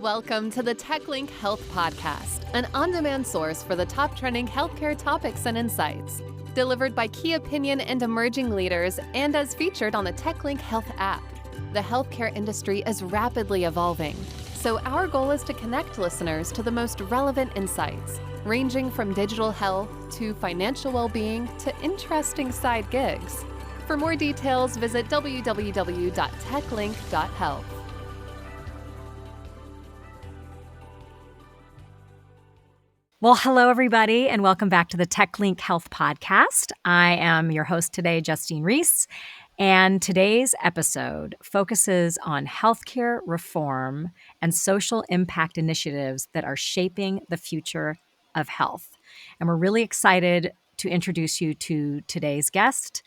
Welcome to the TechLink Health Podcast, an on-demand source for the top trending healthcare topics and insights. Delivered by key opinion and emerging leaders and as featured on the TechLink Health app. The healthcare industry is rapidly evolving, so our goal is to connect listeners to the most relevant insights, ranging from digital health to financial well-being to interesting side gigs. For more details, visit www.techlink.health. Well, hello, everybody, and welcome back to the TechLink Health Podcast. I am your host today, Justine Reese, and today's episode focuses on healthcare reform and social impact initiatives that are shaping the future of health. And we're really excited to introduce you to today's guest,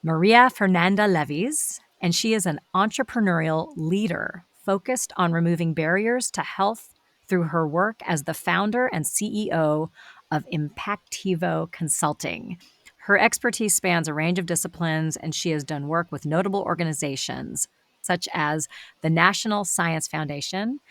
Maria Fernanda Levis, and she is an entrepreneurial leader focused on removing barriers to health through her work as the founder and CEO of Impactivo Consulting. Her expertise spans a range of disciplines, and she has done work with notable organizations such as the National Science Foundation,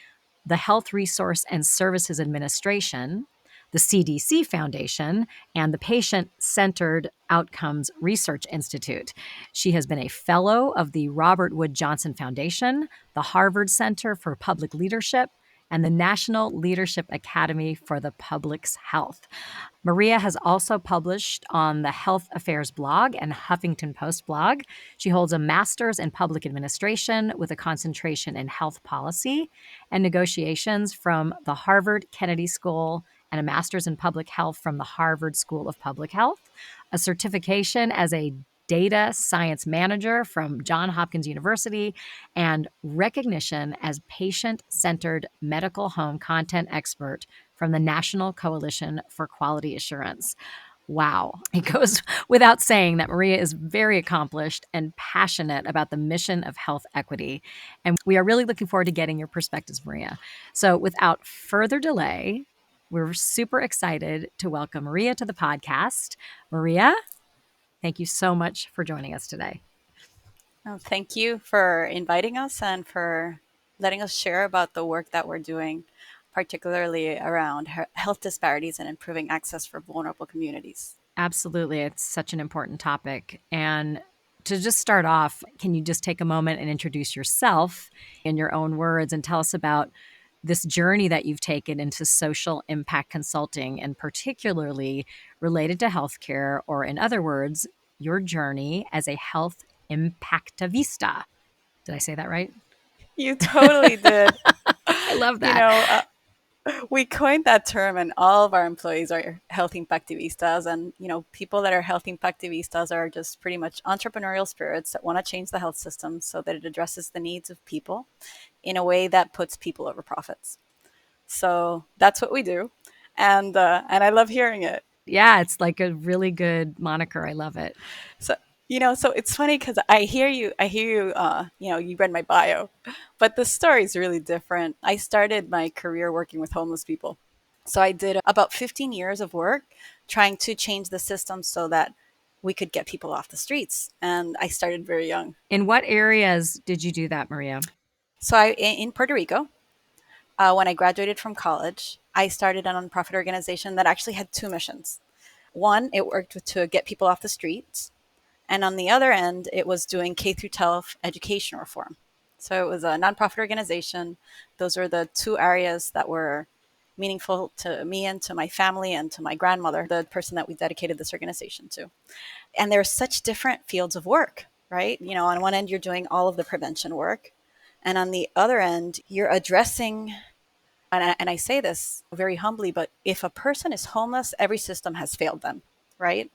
the Health Resource and Services Administration, the CDC Foundation, and the Patient-Centered Outcomes Research Institute. She has been a fellow of the Robert Wood Johnson Foundation, the Harvard Center for Public Leadership, and the National Leadership Academy for the Public's Health. Maria has also published on the Health Affairs blog and Huffington Post blog. She holds a master's in public administration with a concentration in health policy and negotiations from the Harvard Kennedy School and a master's in public health from the Harvard School of Public Health, a certification as a data science manager from Johns Hopkins University, and recognition as patient-centered medical home content expert from the National Coalition for Quality Assurance. Wow. It goes without saying that Maria is very accomplished and passionate about the mission of health equity. And we are really looking forward to getting your perspectives, Maria. So without further delay, we're super excited to welcome Maria to the podcast. Maria, thank you so much for joining us today. Oh, thank you for inviting us and for letting us share about the work that we're doing, particularly around health disparities and improving access for vulnerable communities. Absolutely. It's such an important topic. And to just start off, can you just take a moment and introduce yourself in your own words and tell us about this journey that you've taken into social impact consulting and particularly related to healthcare, or in other words, your journey as a health impactivista. Did I say that right? You totally did. I love that. We coined that term, and all of our employees are health impactivistas. And, people that are health impactivistas are just pretty much entrepreneurial spirits that want to change the health system so that it addresses the needs of people in a way that puts people over profits. So that's what we do. And I love hearing it. Yeah, it's like a really good moniker. I love it. So it's funny because I hear you, you read my bio, but the story is really different. I started my career working with homeless people. So I did about 15 years of work trying to change the system so that we could get people off the streets. And I started very young. In what areas did you do that, Maria? So in Puerto Rico, when I graduated from college, I started a nonprofit organization that actually had two missions. One, it worked to get people off the streets. And on the other end, it was doing K through 12 education reform. So it was a nonprofit organization. Those were the two areas that were meaningful to me and to my family and to my grandmother, the person that we dedicated this organization to. And there are such different fields of work, right? On one end, you're doing all of the prevention work. And on the other end, you're addressing, and I say this very humbly, but if a person is homeless, every system has failed them, right?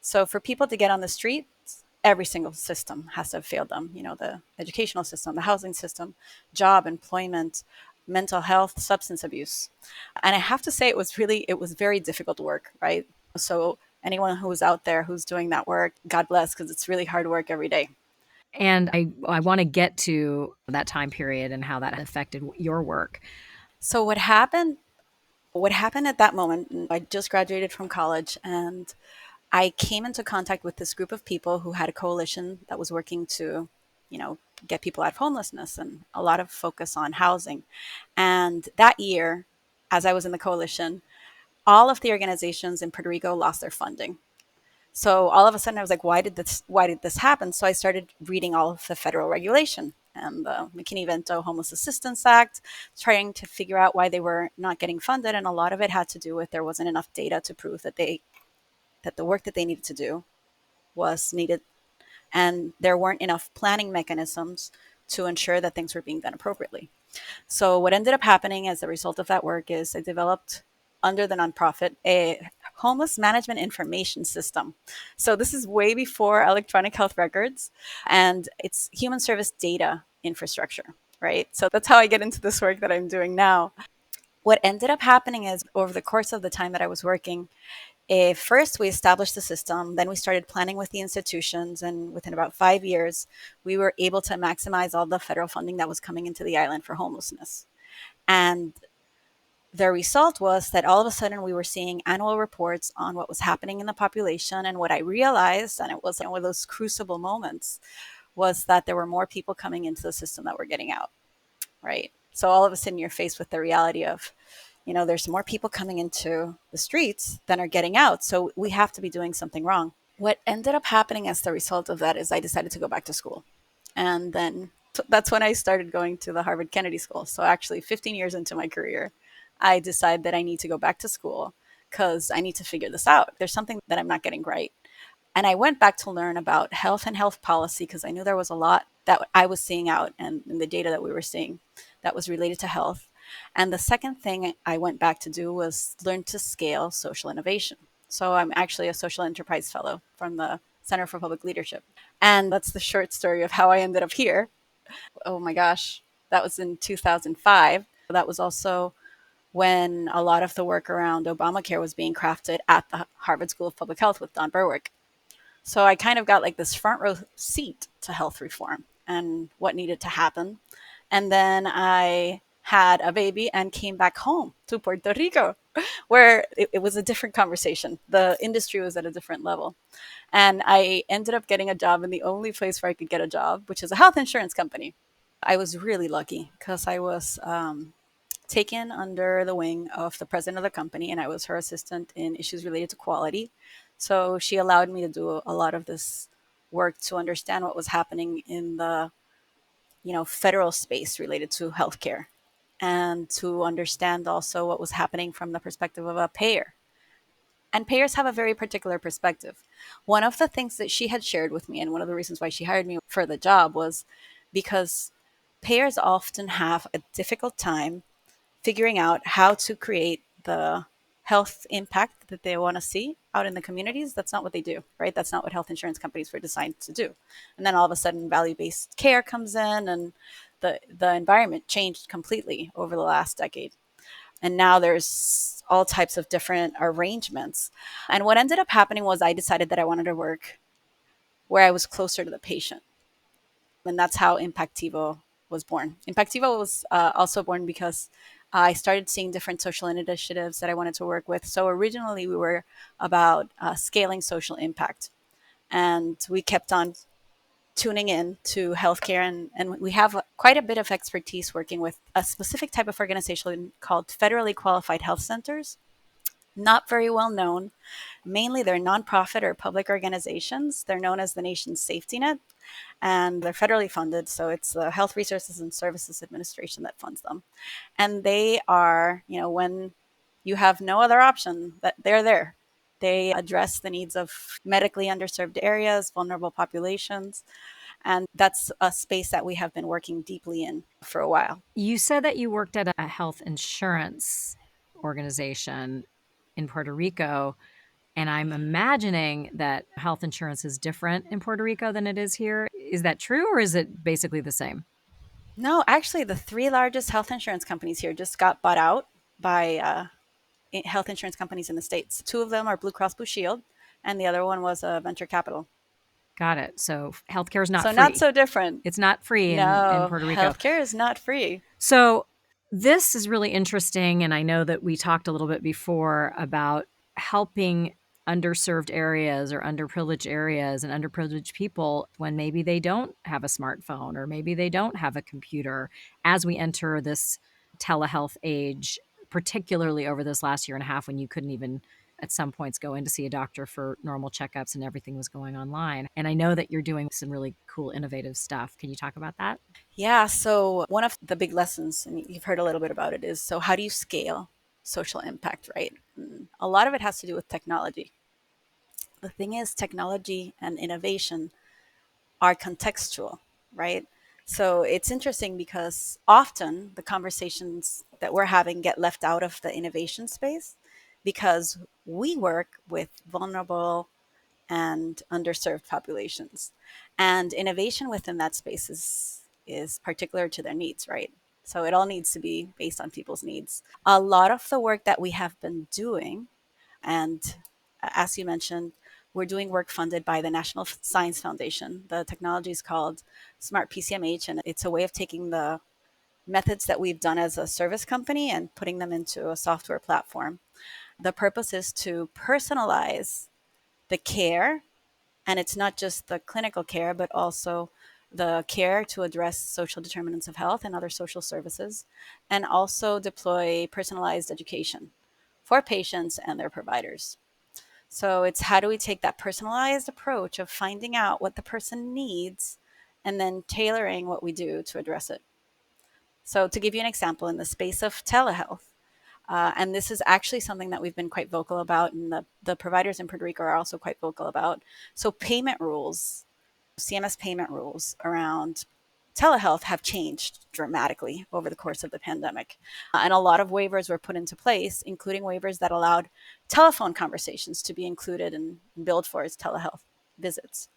So for people to get on the streets, every single system has to have failed them. The educational system, the housing system, job, employment, mental health, substance abuse. And I have to say it was very difficult work, right? So anyone who's out there who's doing that work, God bless, because it's really hard work every day. And I want to get to that time period and how that affected your work. So what happened at that moment, I just graduated from college, and I came into contact with this group of people who had a coalition that was working to get people out of homelessness and a lot of focus on housing. And that year, as I was in the coalition, all of the organizations in Puerto Rico lost their funding. So all of a sudden I was like, why did this happen? So I started reading all of the federal regulation and the McKinney-Vento Homeless Assistance Act, trying to figure out why they were not getting funded. And a lot of it had to do with there wasn't enough data to prove that the work that they needed to do was needed, and there weren't enough planning mechanisms to ensure that things were being done appropriately. So what ended up happening as a result of that work is I developed under the nonprofit a homeless management information system. So this is way before electronic health records, and it's human service data infrastructure, right? So that's how I get into this work that I'm doing now. What ended up happening is over the course of the time that I was working, first we established the system, then we started planning with the institutions, and within about 5 years, we were able to maximize all the federal funding that was coming into the island for homelessness. And the result was that all of a sudden we were seeing annual reports on what was happening in the population. And what I realized, and it was one of those crucible moments, was that there were more people coming into the system that were getting out, right? So all of a sudden you're faced with the reality of, there's more people coming into the streets than are getting out. So we have to be doing something wrong. What ended up happening as the result of that is I decided to go back to school. And then that's when I started going to the Harvard Kennedy School. So actually 15 years into my career, I decided that I need to go back to school because I need to figure this out. There's something that I'm not getting right. And I went back to learn about health and health policy because I knew there was a lot that I was seeing out and in the data that we were seeing that was related to health. And the second thing I went back to do was learn to scale social innovation. So I'm actually a social enterprise fellow from the Center for Public Leadership. And that's the short story of how I ended up here. Oh my gosh, that was in 2005. That was also when a lot of the work around Obamacare was being crafted at the Harvard School of Public Health with Don Berwick. So I kind of got like this front row seat to health reform and what needed to happen. And then I had a baby and came back home to Puerto Rico, where it was a different conversation. The industry was at a different level. And I ended up getting a job in the only place where I could get a job, which is a health insurance company. I was really lucky because I was taken under the wing of the president of the company, and I was her assistant in issues related to quality. So she allowed me to do a lot of this work to understand what was happening in the federal space related to healthcare, and to understand also what was happening from the perspective of a payer. And payers have a very particular perspective. One of the things that she had shared with me, and one of the reasons why she hired me for the job, was because payers often have a difficult time figuring out how to create the health impact that they want to see out in the communities. That's not what they do, right? That's not what health insurance companies were designed to do. And then all of a sudden, value-based care comes in, and the environment changed completely over the last decade. And now there's all types of different arrangements. And what ended up happening was I decided that I wanted to work where I was closer to the patient. And that's how Impactivo was born. Impactivo was also born because I started seeing different social initiatives that I wanted to work with. So originally we were about scaling social impact. And we kept on tuning in to healthcare, and we have quite a bit of expertise working with a specific type of organization called federally qualified health centers. Not very well known. Mainly they're nonprofit or public organizations. They're known as the nation's safety net, and they're federally funded. So it's the Health Resources and Services Administration that funds them. And they are, when you have no other option, that they're there. They address the needs of medically underserved areas, vulnerable populations. And that's a space that we have been working deeply in for a while. You said that you worked at a health insurance organization in Puerto Rico, and I'm imagining that health insurance is different in Puerto Rico than it is here. Is that true, or is it basically the same? No, actually, the three largest health insurance companies here just got bought out by health insurance companies in the States. Two of them are Blue Cross Blue Shield, and the other one was venture capital. Got it. So healthcare is not So free. not so different. It's not free in No, Puerto Rico. healthcare is not free. So this is really interesting. And I know that we talked a little bit before about helping underserved areas or underprivileged areas and underprivileged people when maybe they don't have a smartphone or maybe they don't have a computer as we enter this telehealth age, particularly over this last year and a half when you couldn't even at some points go in to see a doctor for normal checkups and everything was going online. And I know that you're doing some really cool, innovative stuff. Can you talk about that? Yeah. So one of the big lessons, and you've heard a little bit about it, is so how do you scale social impact, right? A lot of it has to do with technology. The thing is, technology and innovation are contextual, right? So it's interesting because often the conversations that we're having get left out of the innovation space because we work with vulnerable and underserved populations. And innovation within that space is particular to their needs, right? So it all needs to be based on people's needs. A lot of the work that we have been doing, and as you mentioned, we're doing work funded by the National Science Foundation. The technology is called Smart PCMH, and it's a way of taking the methods that we've done as a service company and putting them into a software platform. The purpose is to personalize the care, and it's not just the clinical care, but also the care to address social determinants of health and other social services, and also deploy personalized education for patients and their providers. So it's how do we take that personalized approach of finding out what the person needs and then tailoring what we do to address it. So to give you an example, in the space of telehealth, and this is actually something that we've been quite vocal about, and the providers in Puerto Rico are also quite vocal about. So payment rules, CMS payment rules around telehealth have changed dramatically over the course of the pandemic. And a lot of waivers were put into place, including waivers that allowed telephone conversations to be included and billed for as telehealth visits.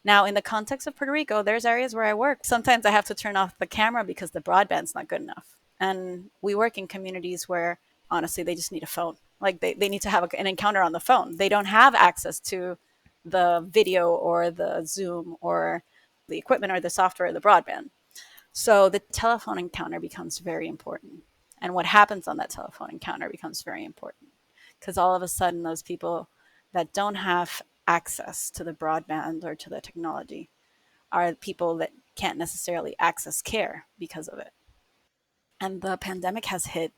Now, in the context of Puerto Rico, there's areas where I work. Sometimes I have to turn off the camera because the broadband's not good enough. And we work in communities where honestly, they just need a phone. Like they need to have an encounter on the phone. They don't have access to the video or the Zoom or the equipment or the software or the broadband. So the telephone encounter becomes very important. And what happens on that telephone encounter becomes very important because all of a sudden, those people that don't have access to the broadband or to the technology are people that can't necessarily access care because of it. And the pandemic has hit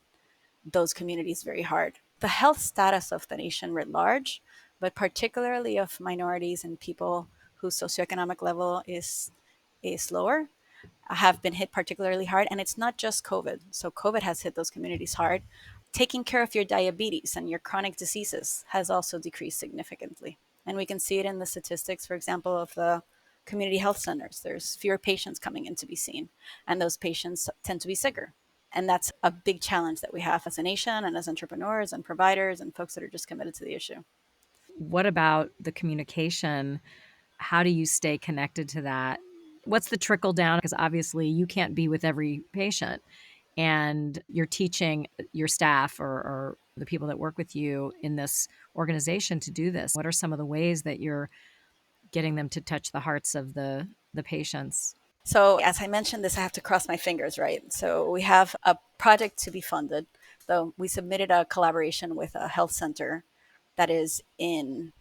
those communities very hard. The health status of the nation writ large, but particularly of minorities and people whose socioeconomic level is lower, have been hit particularly hard. And it's not just COVID. So COVID has hit those communities hard. Taking care of your diabetes and your chronic diseases has also decreased significantly. And we can see it in the statistics, for example, of the community health centers. There's fewer patients coming in to be seen, and those patients tend to be sicker. And that's a big challenge that we have as a nation and as entrepreneurs and providers and folks that are just committed to the issue. What about the communication? How do you stay connected to that? What's the trickle down? Because obviously you can't be with every patient and you're teaching your staff or the people that work with you in this organization to do this. What are some of the ways that you're getting them to touch the hearts of the patients? So, as I mentioned this, I have to cross my fingers, right? So, we have a project to be funded. So, we submitted a collaboration with a health center that is in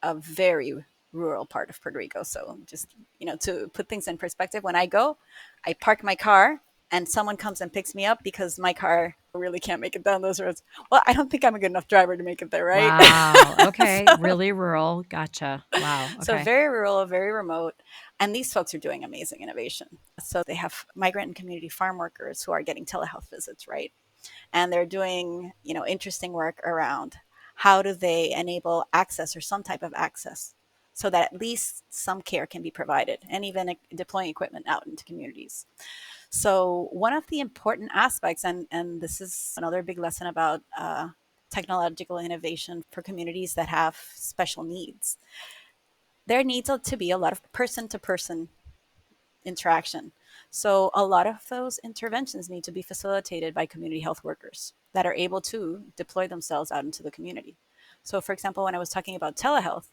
a very rural part of Puerto Rico. So, just, to put things in perspective, when I go, I park my car and someone comes and picks me up because my car really can't make it down those roads. Well, I don't think I'm a good enough driver to make it there, right? Wow. Okay. Really rural. Gotcha. Wow. So Okay. very rural, very remote. And these folks are doing amazing innovation. So they have migrant and community farm workers who are getting telehealth visits, right? And they're doing, interesting work around how do they enable access or some type of access so that at least some care can be provided and even deploying equipment out into communities. So one of the important aspects, and this is another big lesson about technological innovation for communities that have special needs, there needs to be a lot of person to person interaction. So a lot of those interventions need to be facilitated by community health workers that are able to deploy themselves out into the community. So for example, when I was talking about telehealth,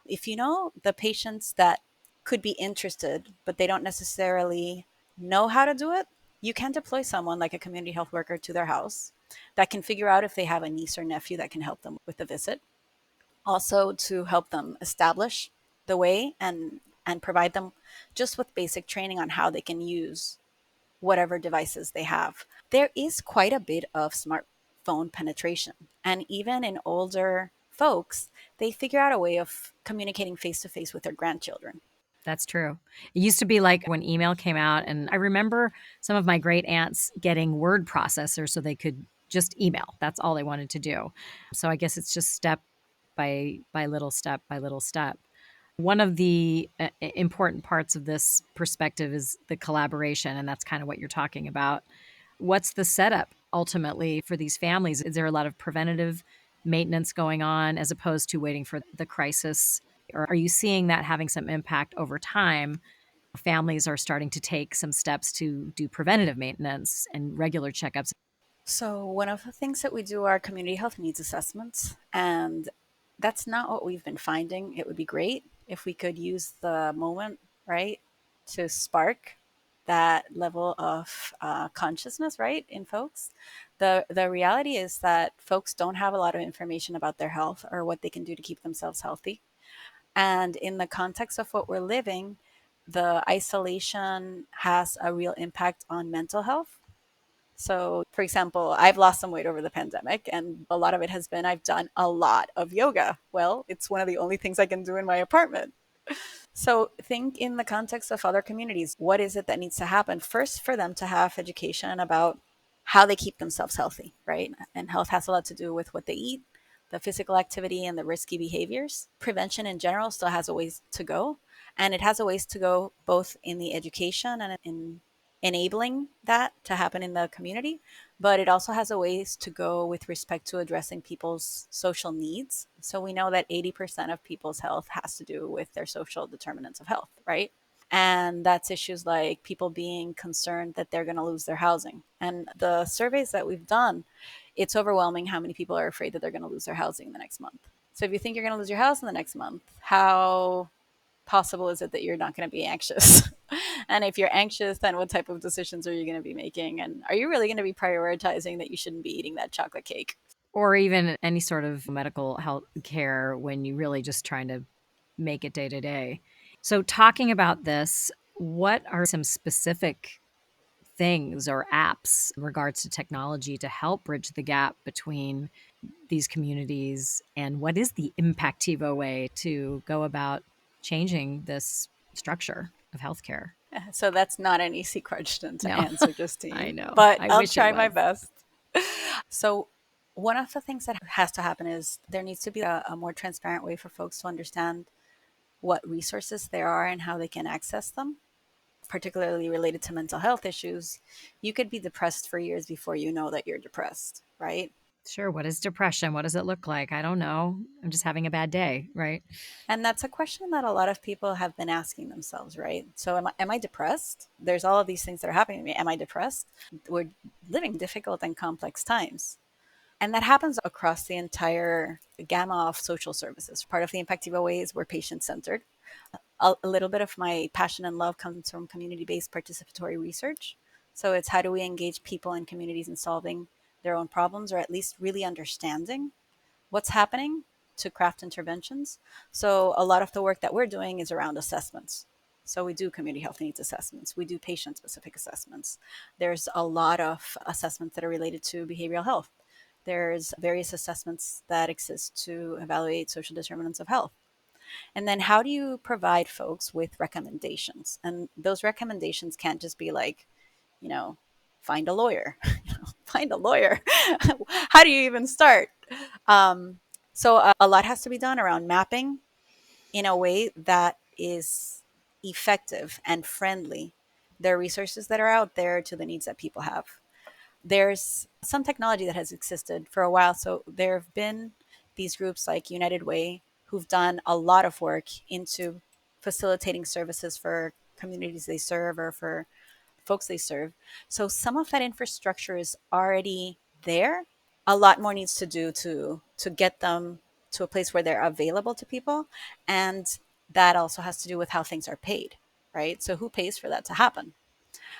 if you know the patients that could be interested, but they don't necessarily know how to do it, you can deploy someone like a community health worker to their house that can figure out if they have a niece or nephew that can help them with the visit. Also to help them establish the way and provide them just with basic training on how they can use whatever devices they have. There is quite a bit of smartphone penetration. And even in older folks, they figure out a way of communicating face to face with their grandchildren. That's true. It used to be like when email came out, and I remember some of my great aunts getting word processors so they could just email. That's all they wanted to do. So I guess it's just step by little step by little step. One of the important parts of this perspective is the collaboration, and that's kind of what you're talking about. What's the setup ultimately for these families? Is there a lot of preventative maintenance going on as opposed to waiting for the crisis? Or are you seeing that having some impact over time? Families are starting to take some steps to do preventative maintenance and regular checkups. So, one of the things that we do are community health needs assessments, and that's not what we've been finding. It would be great if we could use the moment, right, to spark that level of consciousness, right, in folks. The reality is that folks don't have a lot of information about their health or what they can do to keep themselves healthy. And in the context of what we're living, the isolation has a real impact on mental health. So, for example, I've lost some weight over the pandemic, and a lot of it has been I've done a lot of yoga. Well, it's one of the only things I can do in my apartment. So, think in the context of other communities. What is it that needs to happen? First, for them to have education about how they keep themselves healthy, right? And health has a lot to do with what they eat, the physical activity, and the risky behaviors. Prevention in general still has a ways to go. And it has a ways to go both in the education and in enabling that to happen in the community, but it also has a ways to go with respect to addressing people's social needs. So we know that 80% of people's health has to do with their social determinants of health, right? And that's issues like people being concerned that they're going to lose their housing. And the surveys that we've done, it's overwhelming how many people are afraid that they're going to lose their housing in the next month. So if you think you're going to lose your house in the next month, how possible is it that you're not going to be anxious? And if you're anxious, then what type of decisions are you going to be making? And are you really going to be prioritizing that you shouldn't be eating that chocolate cake? Or even any sort of medical health care when you really just trying to make it day to day. So talking about this, what are some specific things or apps in regards to technology to help bridge the gap between these communities? And what is the Impactivo way to go about changing this structure of healthcare? So that's not an easy question to No, answer, I Justine, know. but I I'll wish it try my was. best. So, one of the things that has to happen is there needs to be a more transparent way for folks to understand what resources there are and how they can access them, particularly related to mental health issues. You could be depressed for years before you know that you're depressed, right? Sure. What is depression? What does it look like? I don't know. I'm just having a bad day, right? And that's a question that a lot of people have been asking themselves, right? So, am I depressed? There's all of these things that are happening to me. Am I depressed? We're living difficult and complex times. And that happens across the entire gamma of social services. Part of the Impactivo Way is we're patient centered. A little bit of my passion and love comes from community based participatory research. So, it's how do we engage people and communities in solving their own problems, or at least really understanding what's happening to craft interventions. So a lot of the work that we're doing is around assessments. So we do community health needs assessments. We do patient specific assessments. There's a lot of assessments that are related to behavioral health. There's various assessments that exist to evaluate social determinants of health. And then how do you provide folks with recommendations? And those recommendations can't just be like, you know, find a lawyer. Find a lawyer. How do you even start? Um, so a lot has to be done around mapping in a way that is effective and friendly. There are resources that are out there to the needs that people have. There's some technology that has existed for a while. So there have been these groups like United Way who've done a lot of work into facilitating services for communities they serve or for folks they serve. So some of that infrastructure is already there. A lot more needs to do to get them to a place where they're available to people, and that also has to do with how things are paid, right? So who pays for that to happen?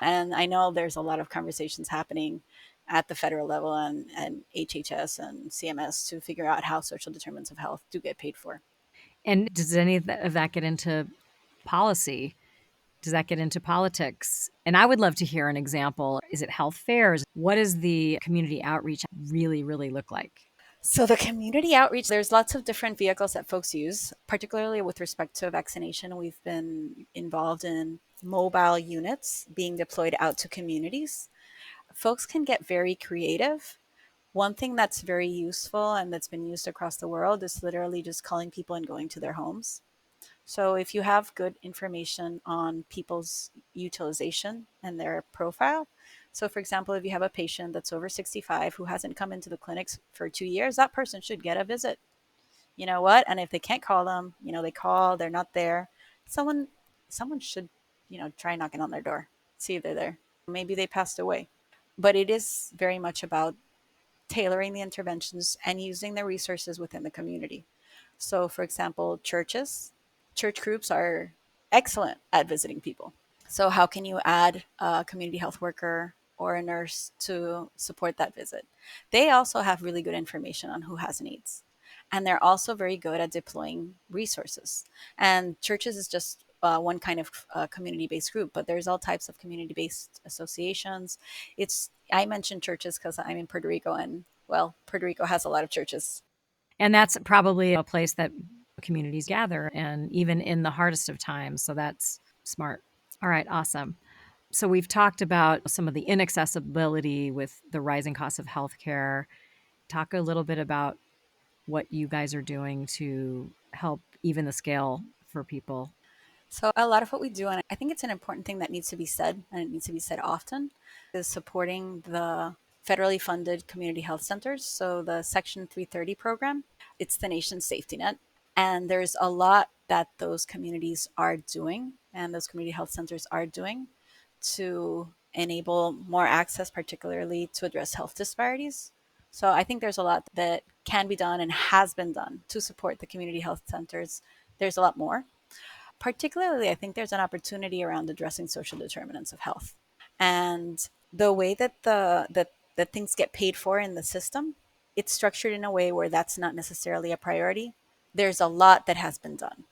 And I know there's a lot of conversations happening at the federal level and HHS and CMS to figure out how social determinants of health do get paid for. And does any of that get into policy? Does that get into politics? And I would love to hear an example. Is it health fairs? What does the community outreach really, really look like? So the community outreach, there's lots of different vehicles that folks use, particularly with respect to vaccination. We've been involved in mobile units being deployed out to communities. Folks can get very creative. One thing that's very useful and that's been used across the world is literally just calling people and going to their homes. So if you have good information on people's utilization and their profile, so for example, if you have a patient that's over 65 who hasn't come into the clinics for 2 years, that person should get a visit. You know what? And if they can't call them, they call, they're not there. Someone, someone should, try knocking on their door, see if they're there. Maybe they passed away. But it is very much about tailoring the interventions and using the resources within the community. So, for example, church groups are excellent at visiting people. So, how can you add a community health worker or a nurse to support that visit? They also have really good information on who has needs. And they're also very good at deploying resources. And churches is just one kind of community based group, but there's all types of community based associations. I mentioned churches because I'm in Puerto Rico, and well, Puerto Rico has a lot of churches. And that's probably a place that communities gather, and even in the hardest of times. So that's smart. All right, awesome. So we've talked about some of the inaccessibility with the rising costs of healthcare. Talk a little bit about what you guys are doing to help even the scale for people. So, a lot of what we do, and I think it's an important thing that needs to be said, and it needs to be said often, is supporting the federally funded community health centers. So, the Section 330 program, it's the nation's safety net. And there's a lot that those communities are doing, and those community health centers are doing to enable more access, particularly to address health disparities. So, I think there's a lot that can be done and has been done to support the community health centers. There's a lot more. Particularly, I think there's an opportunity around addressing social determinants of health. And the way that that things get paid for in the system, it's structured in a way where that's not necessarily a priority. There's a lot that has been done.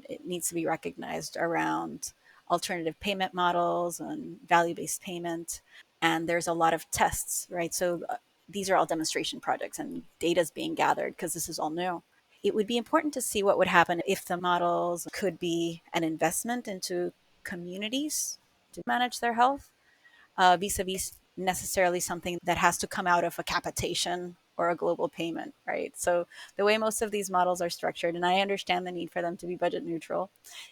It needs to be recognized around alternative payment models and value-based payment. And there's a lot of tests, right? So these are all demonstration projects and data is being gathered because this is all new. It would be important to see what would happen if the models could be an investment into communities to manage their health, vis-a-vis necessarily something that has to come out of a capitation or a global payment, right? So the way most of these models are structured, and I understand the need for them to be budget neutral,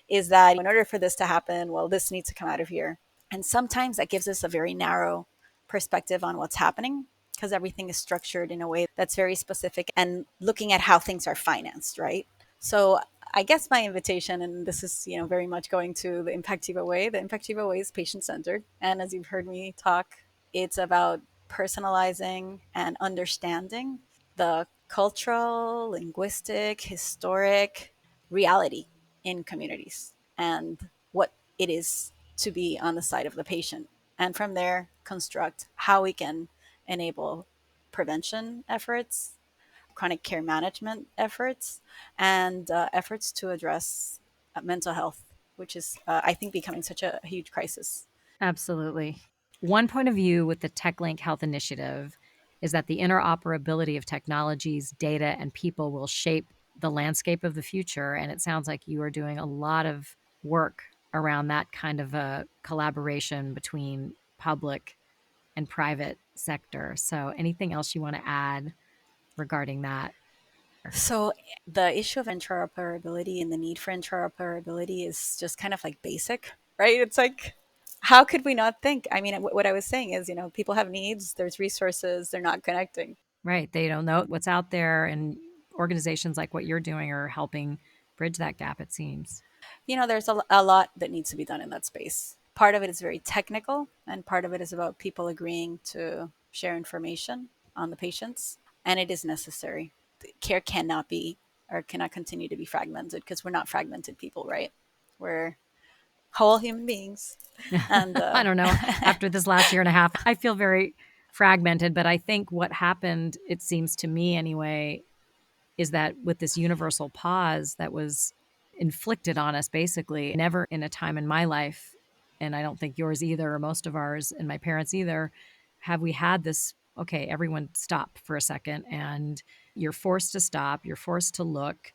is that in order for this to happen, well, this needs to come out of here. And sometimes that gives us a very narrow perspective on what's happening because everything is structured in a way that's very specific and looking at how things are financed, right? So I guess my invitation, and this is, very much going to the Impactivo Way. The Impactivo Way is patient-centered. And as you've heard me talk, it's about personalizing and understanding the cultural, linguistic, historic reality in communities and what it is to be on the side of the patient. And from there, construct how we can enable prevention efforts, chronic care management efforts, and efforts to address mental health, which is, I think, becoming such a huge crisis. Absolutely. One point of view with the TechLink Health Initiative is that the interoperability of technologies, data, and people will shape the landscape of the future. And it sounds like you are doing a lot of work around that kind of a collaboration between public and private sector. So anything else you want to add regarding that? So, the issue of interoperability and the need for interoperability is just kind of like basic, right? It's like, how could we not think? I mean, what I was saying is, people have needs, there's resources, they're not connecting. Right. They don't know what's out there, and organizations like what you're doing are helping bridge that gap, it seems. There's a lot that needs to be done in that space. Part of it is very technical, and part of it is about people agreeing to share information on the patients, and it is necessary. Care cannot be or cannot continue to be fragmented because we're not fragmented people, right? We're whole human beings. And I don't know. After this last year and a half, I feel very fragmented. But I think what happened, it seems to me anyway, is that with this universal pause that was inflicted on us, basically, never in a time in my life, and I don't think yours either, or most of ours, and my parents either, have we had this, okay, everyone stop for a second, and you're forced to stop, you're forced to look,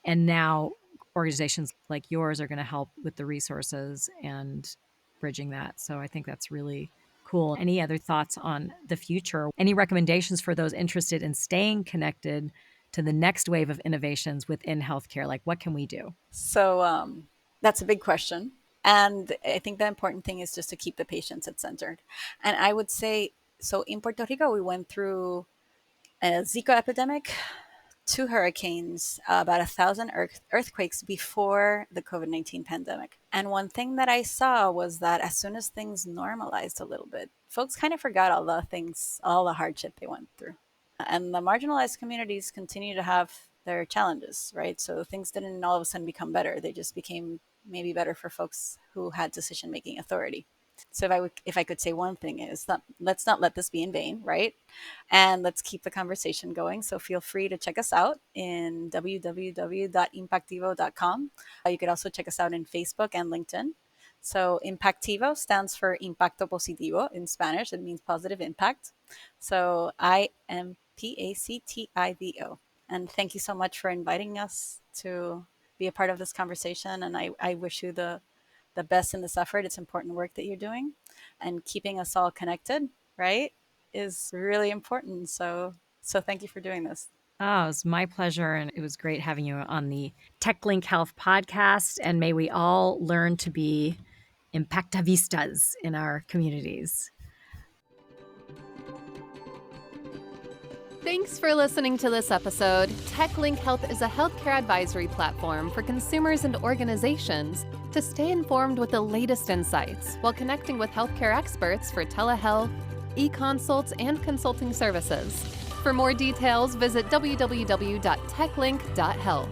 and now organizations like yours are going to help with the resources and bridging that. So I think that's really cool. Any other thoughts on the future? Any recommendations for those interested in staying connected to the next wave of innovations within healthcare? Like, what can we do? So that's a big question. And I think the important thing is just to keep the patients at centered. And I would say, so in Puerto Rico, we went through a Zika epidemic, two hurricanes, about 1,000 earthquakes before the COVID-19 pandemic. And one thing that I saw was that as soon as things normalized a little bit, folks kind of forgot all the things, all the hardship they went through. And the marginalized communities continue to have their challenges, right? So things didn't all of a sudden become better. They just became maybe better for folks who had decision-making authority. So if I could say one thing is that let's not let this be in vain, right? And let's keep the conversation going. So feel free to check us out in www.impactivo.com. You could also check us out in Facebook and LinkedIn. So Impactivo stands for Impacto Positivo in Spanish. It means positive impact. So IMPACTIVO. And thank you so much for inviting us to be a part of this conversation. And I wish you the best in this effort. It's important work that you're doing, and keeping us all connected, right, is really important. So thank you for doing this. Oh, it was my pleasure. And it was great having you on the TechLink Health podcast. And may we all learn to be impactivistas in our communities. Thanks for listening to this episode. TechLink Health is a healthcare advisory platform for consumers and organizations to stay informed with the latest insights while connecting with healthcare experts for telehealth, e-consults, and consulting services. For more details, visit www.techlink.health.